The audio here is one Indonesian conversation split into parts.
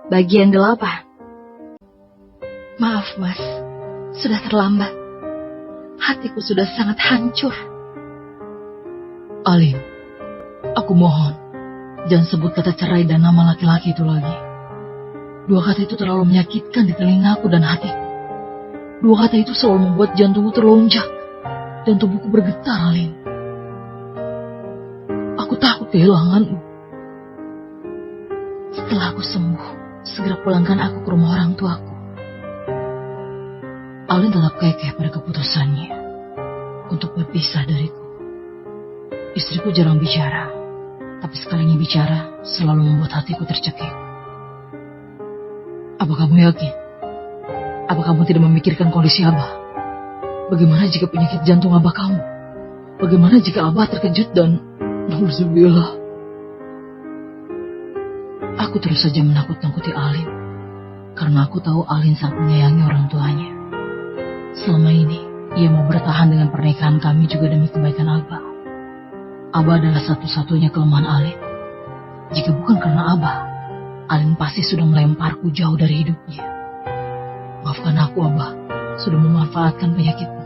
Bagian 8. Maaf Mas, sudah terlambat. Hatiku sudah sangat hancur. Alin, aku mohon, jangan sebut kata cerai dan nama laki-laki itu lagi. Dua kata itu terlalu menyakitkan di telingaku dan hatiku. Dua kata itu selalu membuat jantungku terlonjak dan tubuhku bergetar, Alin. Aku takut kehilanganmu. Setelah aku sembuh, segera pulangkan aku ke rumah orang tuaku. Alin tetap kekeh pada keputusannya untuk berpisah dariku. Istriku jarang bicara, tapi sekalinya bicara selalu membuat hatiku tercekik. Apa kamu yakin? Apa kamu tidak memikirkan kondisi Abah? Bagaimana jika penyakit jantung Abah kamu? Bagaimana jika Abah terkejut dan nauzubillah? Aku terus saja menakut-nakuti Alin, karena aku tahu Alin sangat menyayangi orang tuanya. Selama ini, ia mau bertahan dengan pernikahan kami juga demi kebaikan Abah. Abah adalah satu-satunya kelemahan Alin. Jika bukan karena Abah, Alin pasti sudah melemparku jauh dari hidupnya. Maafkan aku, Abah, sudah memanfaatkan penyakitmu.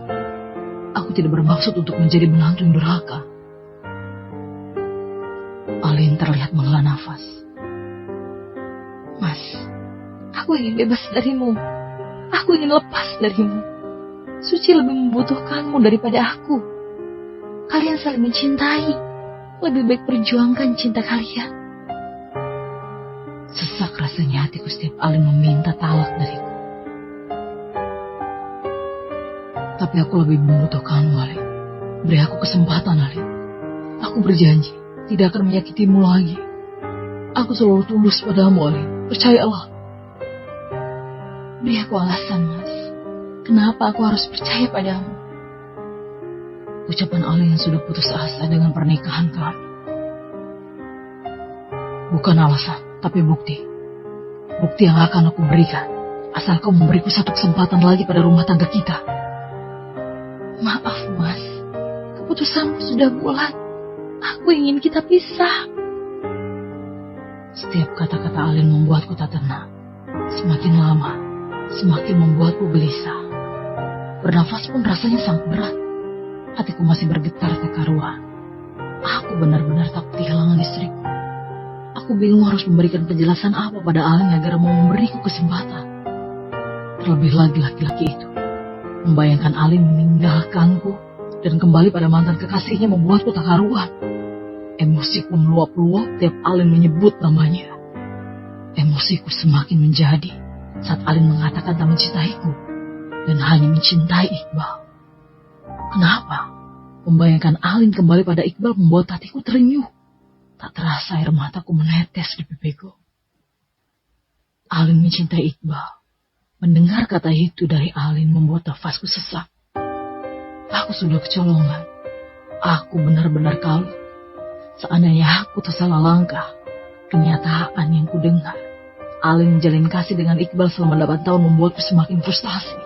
Aku tidak bermaksud untuk menjadi menantu yang durhaka. Alin terlihat menghela nafas. Mas, aku ingin bebas darimu. Aku ingin lepas darimu. Suci lebih membutuhkanmu daripada aku. Kalian saling mencintai. Lebih baik perjuangkan cinta kalian. Sesak rasanya hatiku setiap Alin meminta talak dariku. Tapi aku lebih membutuhkanmu, Alin. Beri aku kesempatan, Alin. Aku berjanji tidak akan menyakitimu lagi. Aku selalu tulus padamu, Alin. Percayalah. Beri aku alasan, Mas. Kenapa aku harus percaya padamu? Ucapan Alin yang sudah putus asa dengan pernikahan kami. Bukan alasan, tapi bukti. Bukti yang akan aku berikan, asal kau memberiku satu kesempatan lagi pada rumah tangga kita. Maaf, Mas. Keputusanmu sudah bulat. Aku ingin kita pisah. Setiap kata-kata Alin membuatku tak tenang. Semakin lama, semakin membuatku gelisah. Bernafas pun rasanya sangat berat. Hatiku masih bergetar tak karuan. Aku benar-benar takut kehilangan istriku. Aku bingung harus memberikan penjelasan apa pada Alin agar mau memberiku kesempatan. Terlebih lagi laki-laki itu. Membayangkan Alin meninggalkanku dan kembali pada mantan kekasihnya membuatku tak karuan. Emosiku meluap-luap tiap Alin menyebut namanya. Emosiku semakin menjadi saat Alin mengatakan tak mencintaiku dan hanya mencintai Iqbal. Kenapa? Membayangkan Alin kembali pada Iqbal membuat hatiku terenyuh. Tak terasa air mataku menetes di pipiku. Alin mencintai Iqbal. Mendengar kata itu dari Alin membuat nafasku sesak. Aku sudah kecolongan. Aku benar-benar kalut. Seandainya aku tersalah langkah, kenyataan yang kudengar, Alin menjalin kasih dengan Iqbal selama 8 tahun membuatku semakin frustasi.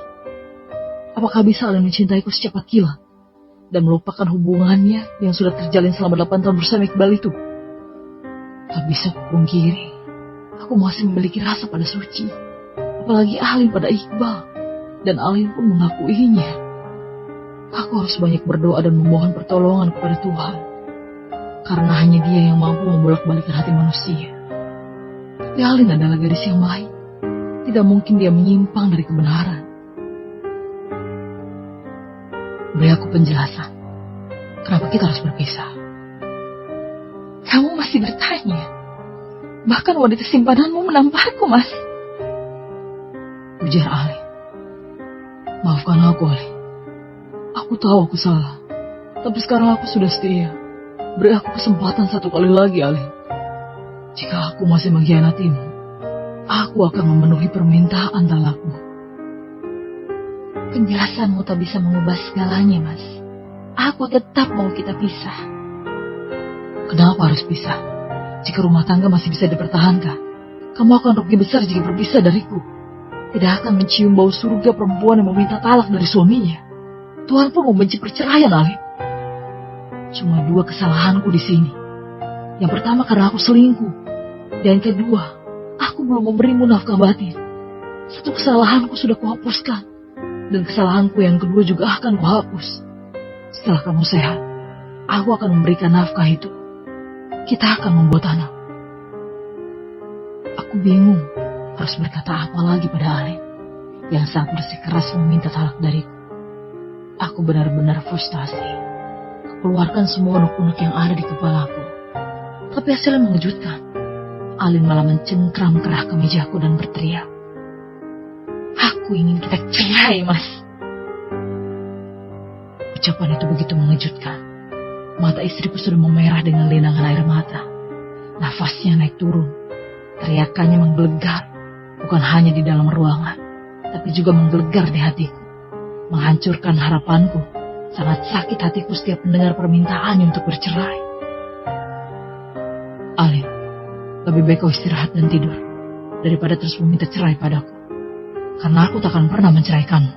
Apakah bisa Alin mencintaiku secepat kilat dan melupakan hubungannya yang sudah terjalin selama 8 tahun bersama Iqbal itu? Tak bisa kupungkiri, aku masih memiliki rasa pada Suci, apalagi Alin pada Iqbal, dan Alin pun mengakuinya. Aku harus banyak berdoa dan memohon pertolongan kepada Tuhan, karena hanya Dia yang mampu membolak-balikkan hati manusia. Tapi Alin adalah gadis yang baik. Tidak mungkin dia menyimpang dari kebenaran. Beri aku penjelasan. Kenapa kita harus berpisah? Kamu masih bertanya. Bahkan wanita simpananmu menampakku, Mas. Ujar Alin. Maafkan aku, Alin. Aku tahu aku salah. Tapi sekarang aku sudah setia. Beri aku kesempatan satu kali lagi, Alin. Jika aku masih mengkhianatimu, aku akan memenuhi permintaan talakmu. Penjelasanmu tak bisa mengubah segalanya, Mas. Aku tetap mau kita pisah. Kenapa harus pisah? Jika rumah tangga masih bisa dipertahankan, kamu akan rugi besar jika berpisah dariku. Tidak akan mencium bau surga perempuan yang meminta talak dari suaminya. Tuhan pun membenci perceraian, Alin. Cuma 2 kesalahanku di sini. Yang pertama karena aku selingkuh. Dan yang kedua, Aku belum memberimu nafkah batin. Satu kesalahanku sudah kuhapuskan, dan kesalahanku yang kedua juga akan kuhapus. Setelah kamu sehat, aku akan memberikan nafkah itu. Kita akan membuat anak. Aku bingung harus berkata apa lagi pada Alin yang sangat bersikeras meminta talak dariku. Aku benar-benar frustasi. Keluarkan semua unek-unek yang ada di kepalaku. Tapi hasilnya mengejutkan. Alin malah mencengkram kerah ke mejaku dan berteriak, "Aku ingin kita cerai, Mas." Ucapan itu begitu mengejutkan. Mata istriku sudah memerah dengan lenangan air mata. Nafasnya naik turun. Teriakannya menggelegar. Bukan hanya di dalam ruangan, tapi juga menggelegar di hatiku. Menghancurkan harapanku. Sangat sakit hatiku setiap mendengar permintaannya untuk bercerai. Alin, lebih baik kau istirahat dan tidur daripada terus meminta cerai padaku. Karena aku takkan pernah menceraikanmu.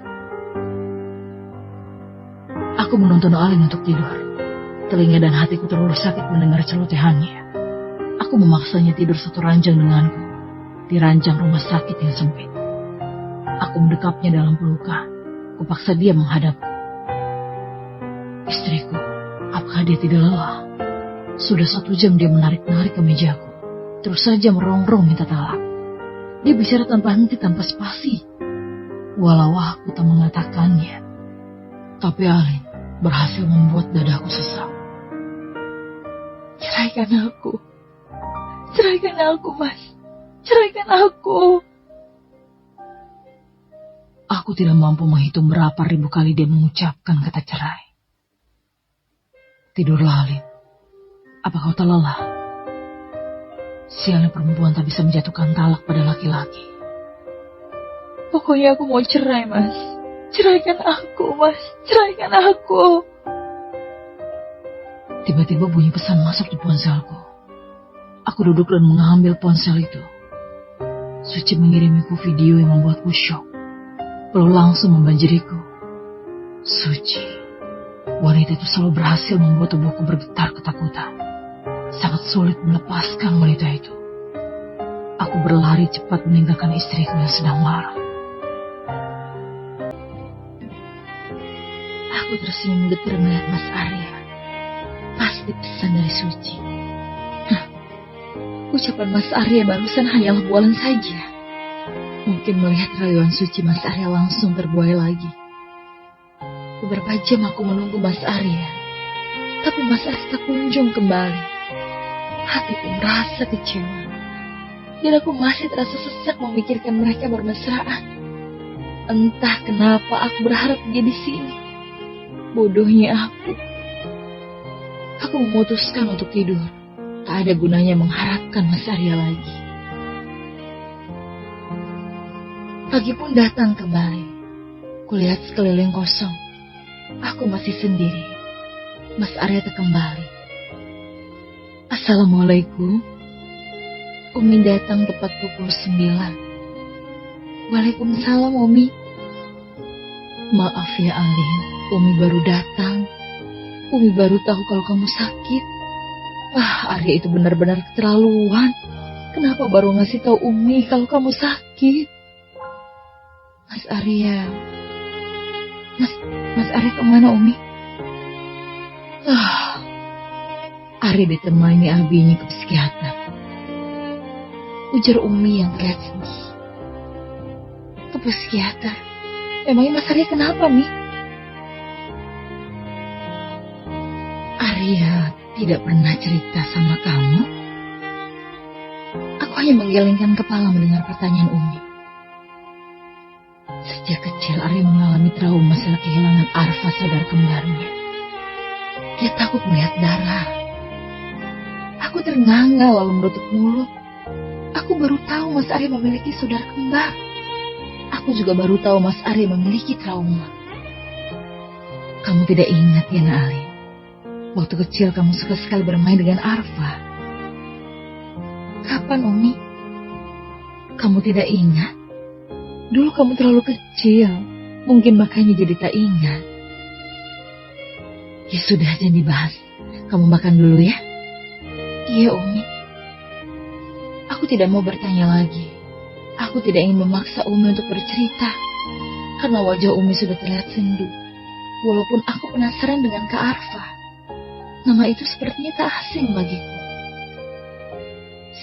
Aku menuntun Alin untuk tidur. Telinga dan hatiku terlalu sakit mendengar celotehannya. Aku memaksanya tidur satu ranjang denganku, di ranjang rumah sakit yang sempit. Aku mendekapnya dalam pelukan. Kupaksa dia menghadapku. Istriku, apakah dia tidak lelah? Sudah 1 jam dia menarik-narik ke mejaku. Terus saja merongrong minta talak. Dia bicara tanpa henti, tanpa spasi. Walau aku tak mengatakannya. Tapi Alin berhasil membuat dadaku sesak. Ceraikan aku. Ceraikan aku, Mas. Ceraikan aku. Aku tidak mampu menghitung berapa ribu kali dia mengucapkan kata cerai. Tidurlah, Alin. Apa kau tak lelah? Sialnya perempuan tak bisa menjatuhkan talak pada laki-laki. Pokoknya aku mau cerai, Mas. Ceraikan aku, Mas. Ceraikan aku. Tiba-tiba bunyi pesan masuk di ponselku. Aku duduk dan mengambil ponsel itu. Suci mengirimiku video yang membuatku syok. Lalu langsung membanjiriku. Suci, wanita itu selalu berhasil membuat tubuhku bergetar ketakutan. Sangat sulit melepaskan wanita itu. Aku berlari cepat meninggalkan istriku yang sedang marah. Aku tersenyum getir melihat Mas Arya. Pasti pesan dari Suci. Ucapan Mas Arya barusan hanyalah bualan saja. Mungkin melihat rayuan Suci, Mas Arya langsung terbuai lagi. Beberapa jam aku menunggu Mas Arya. Tapi Mas Arya tak kunjung kembali. Hatiku merasa kecewa. Dan aku masih terasa sesak memikirkan mereka bermesraan. Entah kenapa aku berharap dia di sini. Bodohnya aku. Aku memutuskan untuk tidur. Tak ada gunanya mengharapkan Mas Arya lagi. Pagi pun datang kembali. Kulihat sekeliling kosong. Aku masih sendiri. Mas Arya tak kembali. Assalamualaikum. Umi datang tepat pukul 9. Waalaikumsalam, Umi. Maaf ya, Alin. Umi baru datang. Umi baru tahu kalau kamu sakit. Arya itu benar-benar keterlaluan. Kenapa baru ngasih tahu Umi kalau kamu sakit? Mas Arya. Mas Arya kemana, Umi? Arya ditemani abinya ke psikiater. Ujar Umi yang terlihat sedih. Ke psikiater? Emangnya Mas Arya kenapa, Mi? Arya tidak pernah cerita sama kamu? Aku hanya menggelengkan kepala mendengar pertanyaan Umi. Sejak kecil Arya mengalami trauma setelah kehilangan Arfa, saudara kembarnya. Dia takut melihat darah. Aku ternganga lalu menutup mulut. Aku baru tahu Mas Arya memiliki saudara kembar. Aku juga baru tahu Mas Arya memiliki trauma. Kamu tidak ingat ya, Alin? Waktu kecil kamu suka sekali bermain dengan Arfa. Kapan, Umi? Kamu tidak ingat? Dulu kamu terlalu kecil. Mungkin makanya jadi tak ingat. Ya sudah, jangan dibahas. Kamu makan dulu ya. Iya, Umi. Aku tidak mau bertanya lagi. Aku tidak ingin memaksa Umi untuk bercerita, karena wajah Umi sudah terlihat sendu. Walaupun aku penasaran dengan Kak Arfa. Nama itu sepertinya tak asing bagiku.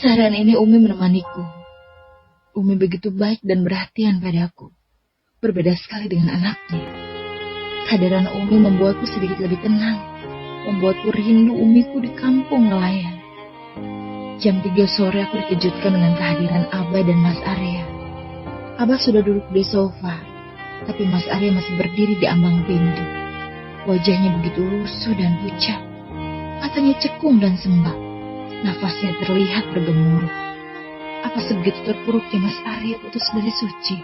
Seharian ini Umi menemaniku. Umi begitu baik dan perhatian padaku. Berbeda sekali dengan anaknya. Kehadiran Umi membuatku sedikit lebih tenang. Membuatku rindu Umiku di kampung nelayan. Jam 3 sore aku dikejutkan dengan kehadiran Abah dan Mas Arya. Abah sudah duduk di sofa, tapi Mas Arya masih berdiri di ambang pintu. Wajahnya begitu lusuh dan pucat. Matanya cekung dan sembab. Nafasnya terlihat bergemuruh. Apa sebegitu terpuruknya Mas Arya putus dari Suci?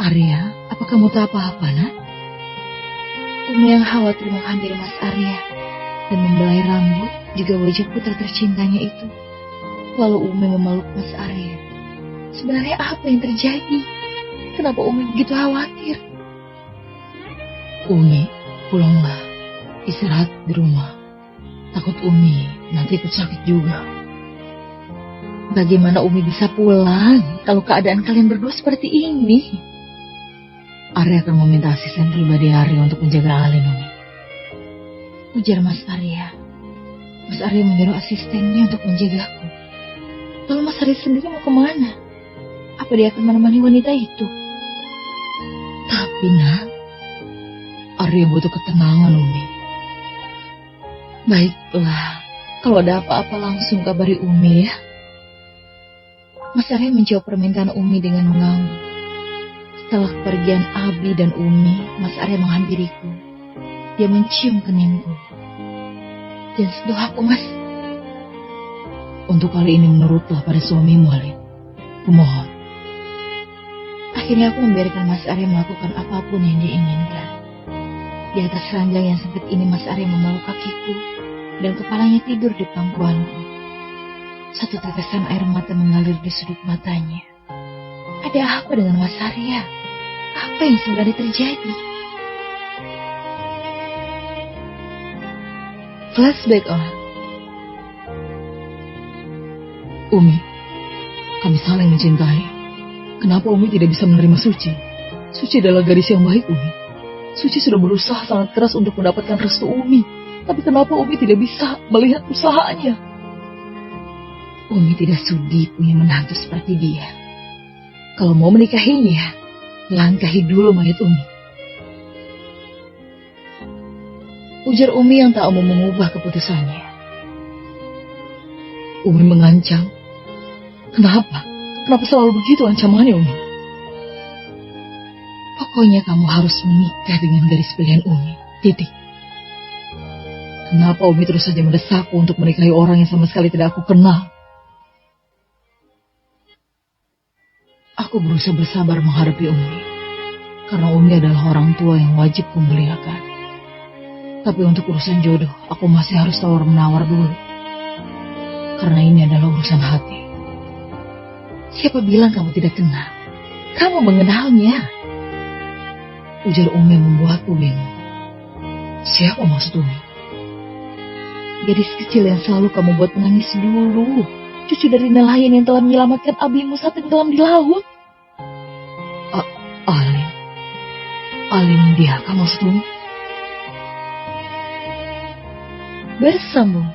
Arya, apa kamu tak apa-apa, nak? Umi yang khawatir menghampiri Mas Arya dan membelai rambut juga wajah putra tercintanya itu. Lalu Umi memeluk Mas Arya. Sebenarnya apa yang terjadi? Kenapa Umi begitu khawatir? Umi, pulanglah. Istirahat di rumah. Takut Umi nanti ikut sakit juga. Bagaimana Umi bisa pulang kalau keadaan kalian berdua seperti ini? Arya akan meminta asisten pribadi Arya untuk menjaga Alin, Umi. Ujar Mas Arya. Mas Arya menyuruh asistennya untuk menjagaku. Lalu Mas Arya sendiri mau kemana? Apa dia akan menemani wanita itu? Tapi nak, Arya butuh ketenangan, Umi. Baiklah, kalau ada apa-apa langsung kabari Umi ya. Mas Arya menjawab permintaan Umi dengan mengangguk. Setelah kepergian Abi dan Umi, Mas Arya menghampiriku. Dia mencium keningku. Dan sentuh aku, Mas. Untuk kali ini menurutlah pada suamimu, Alin. Kumohon. Akhirnya aku membiarkan Mas Arya melakukan apapun yang diinginkan. Di atas ranjang yang sempit ini Mas Arya memeluk kakiku dan kepalanya tidur di pangkuanku. Satu tetesan air mata mengalir di sudut matanya. Ada apa dengan Mas Arya? Apa yang sebenarnya terjadi? Flashback on. Umi, kami saling mencintai. Kenapa Umi tidak bisa menerima Suci? Suci adalah gadis yang baik, Umi. Suci sudah berusaha sangat keras untuk mendapatkan restu Umi. Tapi kenapa Umi tidak bisa melihat usahanya? Umi tidak sudi punya menantu seperti dia. Kalau mau menikahinya, langkahi dulu mayat Umi. Ujar Umi yang tak mau mengubah keputusannya. Umi mengancam. Kenapa? Kenapa selalu begitu ancamannya, Umi? Pokoknya kamu harus menikah dengan gadis pilihan Umi. Titik. Kenapa Umi terus saja mendesakku untuk menikahi orang yang sama sekali tidak aku kenal? Aku berusaha bersabar menghadapi Umi. Karena Umi adalah orang tua yang wajib kumuliakan. Tapi untuk urusan jodoh, aku masih harus tawar-menawar dulu. Karena ini adalah urusan hati. Siapa bilang kamu tidak kenal? Kamu mengenalnya. Ujar Umi membuatku bingung. Siapa maksud Umi? Gadis kecil yang selalu kamu buat menangis dulu. Cucu dari nelayan yang telah menyelamatkan abimu saat tenggelam di laut. Alin. Alin dia, kamu maksud Umi? Bersambung.